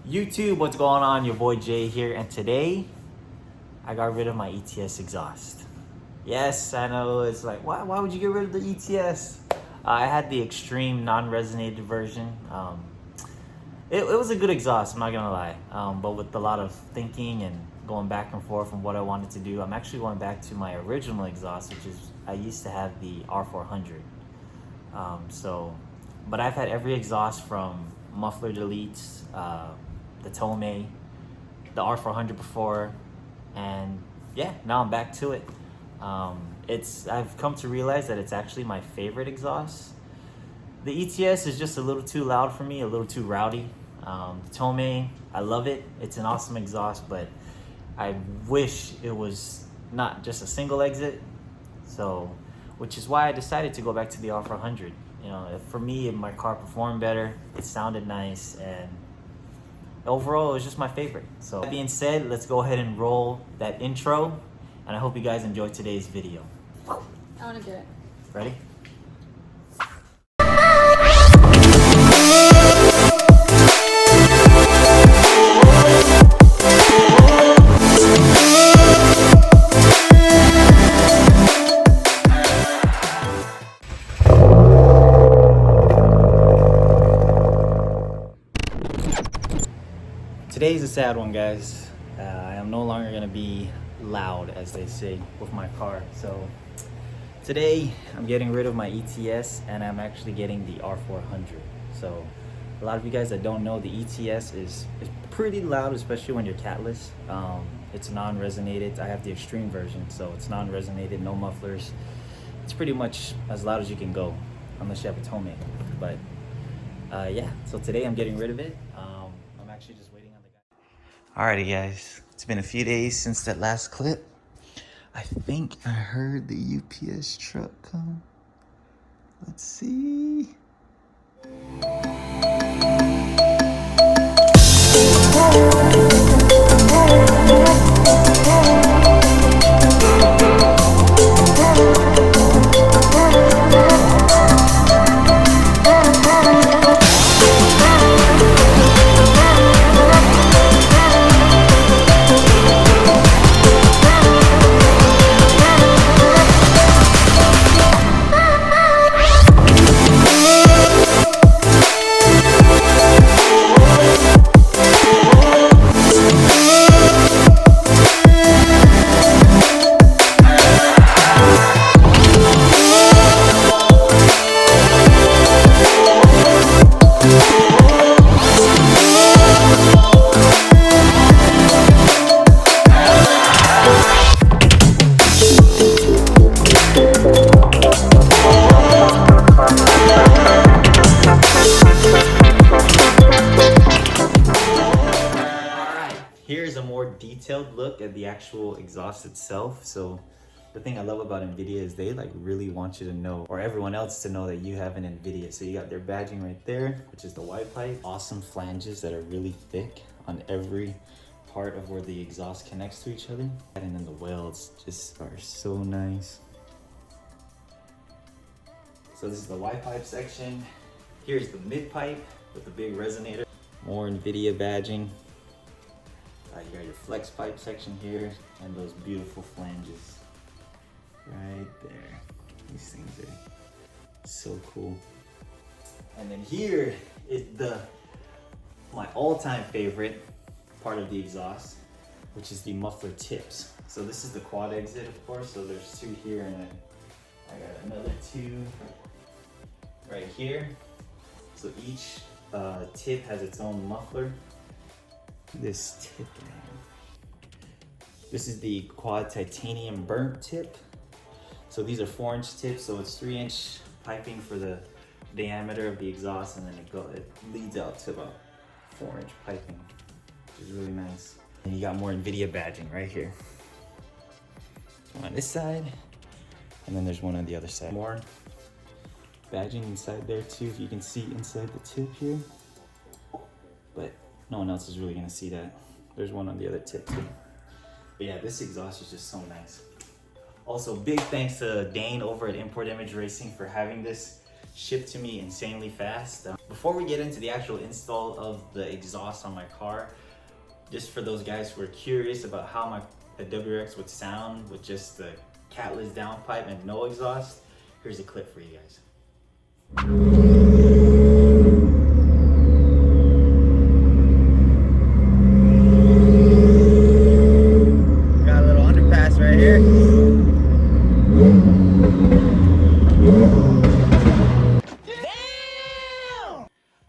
YouTube, what's going on? Your boy Jay here, and today I got rid of my ETS exhaust. Yes, I know it's like, why would you get rid of the ETS? I had the extreme non-resonated version. It was a good exhaust, I'm not gonna lie, but with a lot of thinking and going back and forth on what I wanted to do, I'm actually going back to my original exhaust, which is I used to have the R400. But I've had every exhaust from muffler deletes, the Tomei, the R400 before, and yeah, now I'm back to it. I've come to realize that it's actually my favorite exhaust. The ETS is just a little too loud for me, a little too rowdy. The Tomei, I love it. It's an awesome exhaust, but I wish it was not just a single exit. Which is why I decided to go back to the R400. You know, for me, my car performed better, it sounded nice, and overall, it was just my favorite. So that being said, let's go ahead and roll that intro, and I hope you guys enjoyed today's video. I want to do it. Ready? Today's a sad one, guys. I am no longer gonna be loud, as they say, with my car. So today I'm getting rid of my ETS and I'm actually getting the R400. So a lot of you guys that don't know, the ETS is pretty loud, especially when you're catless. It's non-resonated. I have the extreme version, so it's non-resonated, no mufflers. It's pretty much as loud as you can go, unless you have a Tomei. But yeah, so today I'm getting rid of it. I'm actually just waiting on the guy. Alrighty, guys, it's been a few days since that last clip. I think I heard the UPS truck come. Let's see. Here's a more detailed look at the actual exhaust itself. So the thing I love about NVIDIA is they really want you to know, or everyone else to know, that you have an NVIDIA. So you got their badging right there, which is the white pipe. Awesome flanges that are really thick on every part of where the exhaust connects to each other. And then the welds just are so nice. So this is the white pipe section. Here's the mid pipe with the big resonator. More NVIDIA badging. You got your flex pipe section here, and those beautiful flanges right there. These things are so cool. And then here is my all-time favorite part of the exhaust, which is the muffler tips. So this is the quad exit, of course. So there's two here, and then I got another two right here. So each tip has its own muffler. This tip, this is the quad titanium burnt tip. So these are 4-inch tips, so it's 3-inch piping for the diameter of the exhaust, and then it leads out to about 4-inch piping, which is really nice. And you got more NVIDIA badging right here. One on this side, and then there's one on the other side. More badging inside there too, if you can see inside the tip here. But no one else is really gonna see that. There's one on the other tip too. But yeah, this exhaust is just so nice. Also, big thanks to Dane over at Import Image Racing for having this shipped to me insanely fast. before we get into the actual install of the exhaust on my car, just for those guys who are curious about how the WRX would sound with just the catless downpipe and no exhaust, here's a clip for you guys. Got a little underpass right here.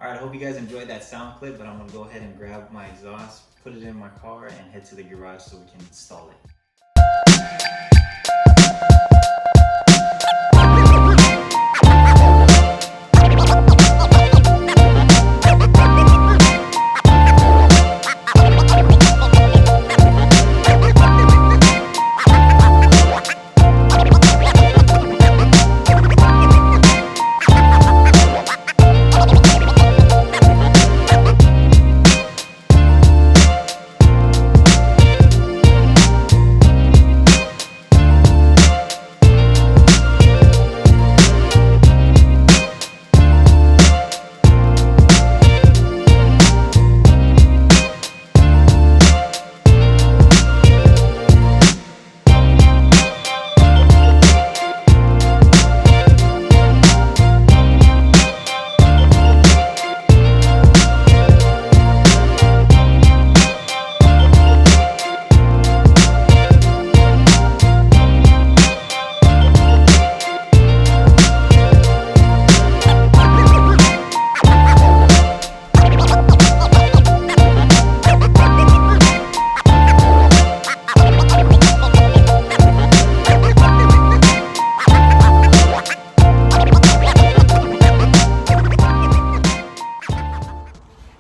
Alright, I hope you guys enjoyed that sound clip, but I'm gonna go ahead and grab my exhaust, put it in my car, and head to the garage so we can install it.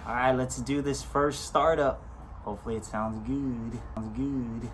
Alright, let's do this first startup. Hopefully it sounds good. Sounds good.